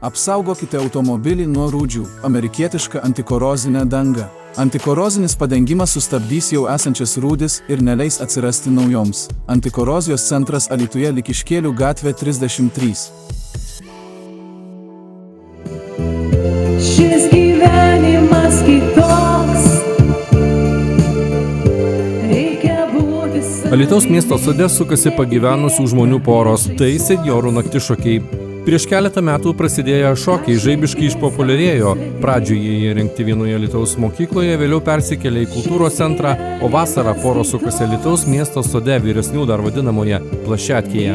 Apsaugokite automobilį nuo rūdžių. Amerikietiška antikorozinė danga. Antikorozinis padengimas sustabdys jau esančias rūdis ir neleis atsirasti naujoms. Antikorozijos centras Alytuje, Likiškėlių gatvė 33. Šis gyvenimas kitoks. Alytaus miesto sode sukasi pagyvenusių žmonių poros, tai senjorų naktišokiai. Prieš keletą metų prasidėję šokiai žaibiškai išpopuliarėjo. Pradžioje jie rengti vienoje Alytaus mokykloje, vėliau persikėlė į kultūros centrą, o vasarą poros sukasi Alytaus miesto sode, vyresnių dar vadinamoje Plašetkėje.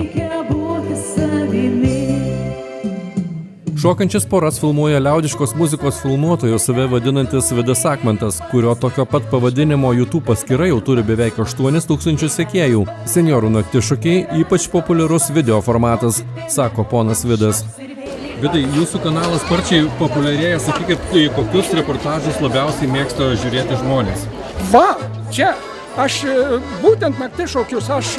Šokančias poras filmuoja liaudiškos muzikos filmuotojo, save vadinantis Vidas Akmantas, kurio tokio pat pavadinimo YouTube paskyra jau turi beveik 8000 sekėjų. Senjorų naktišokiai ypač populiarus video formatas, sako ponas Vidas. Vidai, jūsų kanalas sparčiai populiarėja, sakykit, kokius reportažus labiausiai mėgsta žiūrėti žmonės? Va, čia, aš būtent naktišokius, aš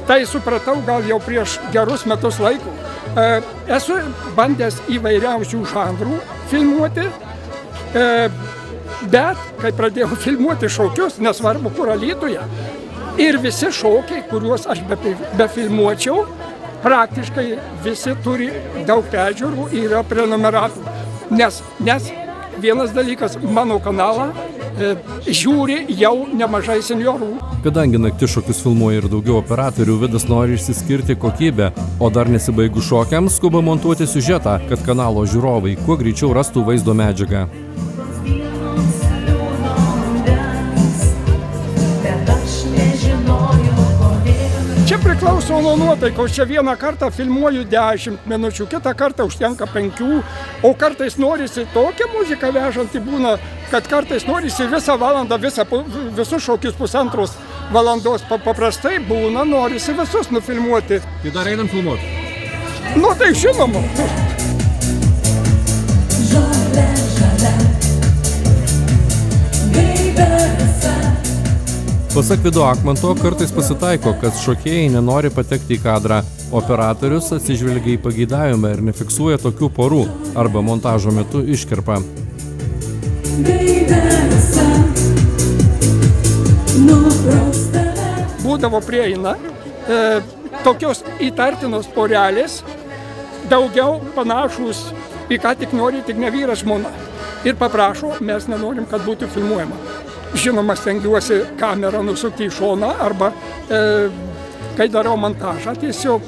tai supratau gal jau prieš gerus metus laiko. Esu bandęs įvairiausių žanrų filmuoti, bet kai pradėjau filmuoti šokius, nesvarbu kur Alytuje, ir visi šokiai, kuriuos aš befilmuočiau, praktiškai visi turi daug peržiūrų, yra prenumeratų. Nes vienas dalykas, mano kanalą žiūri jau nemažai senjorų. Kadangi naktišokius filmuoja ir daugiau operatorių, Vidas nori išsiskirti kokybę, o dar nesibaigus šokiams skuba montuoti siužetą, kad kanalo žiūrovai kuo greičiau rastų vaizdo medžiagą. Čia priklauso nuo nuotaikos. Čia vieną kartą filmuoju 10 minučių, kitą kartą užtenka 5, o kartais norisi tokią muziką vežantį būna, kad kartais norisi visą valandą, visus šokius 1,5 valandos. Paprastai būna, norisi visus nufilmuoti. Tai dar einam filmuoti? Nu tai žinoma. Pasak Vido Akmanto, kartais pasitaiko, kad šokėjai nenori patekti į kadrą. Operatorius atsižvelgia į pageidavimą ir nefiksuoja tokių porų arba montažo metu iškerpa. Būdavo prieina tokios įtartinos porelės, daugiau panašus į ką tik nori, tik ne vyras žmona. Ir paprašo, mes nenorim, kad būtų filmuojama. Žinoma, stengiuosi kamerą nusukti į šoną arba, kai darau montažą, tiesiog,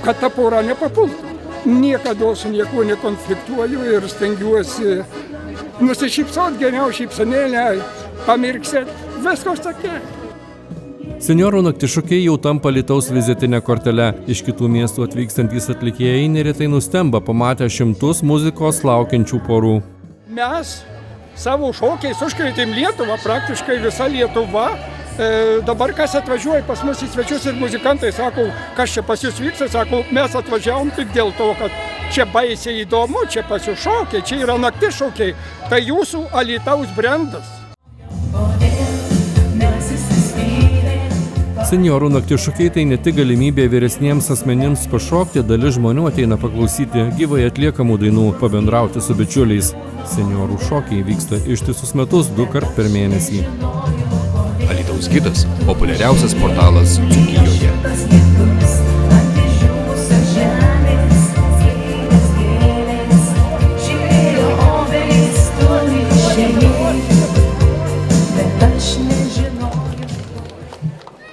kad ta pora nepapultų. Niekada su niekuo nekonfliktuoju ir stengiuosi nusišypsot geriau šypsenėlę, pamirksėt, viskas tokia. Senjorų naktišokiai jau tampa Alytaus vizitinė kortele. Iš kitų miestų atvykstantys atlikėjai neretai nustemba pamatę šimtus muzikos laukiančių porų. Mes savo šokiais užkrėtėm Lietuvą, praktiškai visa Lietuva. Dabar kas atvažiuoja pas mus į svečius ir muzikantai sako, kas čia pas jūs vyksta, sako, mes atvažiavom tik dėl to, kad čia baisiai įdomu, čia pas jūs šokiai, čia yra naktišokiai, tai jūsų Alytaus brendas. Senjorų naktišokiai tai ne tik galimybė vyresniems asmenims pašokti, dalis žmonių ateina paklausyti gyvai atliekamų dainų, pabendrauti su bičiuliais. Senjorų šokiai vyksta ištisus metus 2 kartus per mėnesį. Alytaus gidas – populiariausias portalas Dzūkijoje.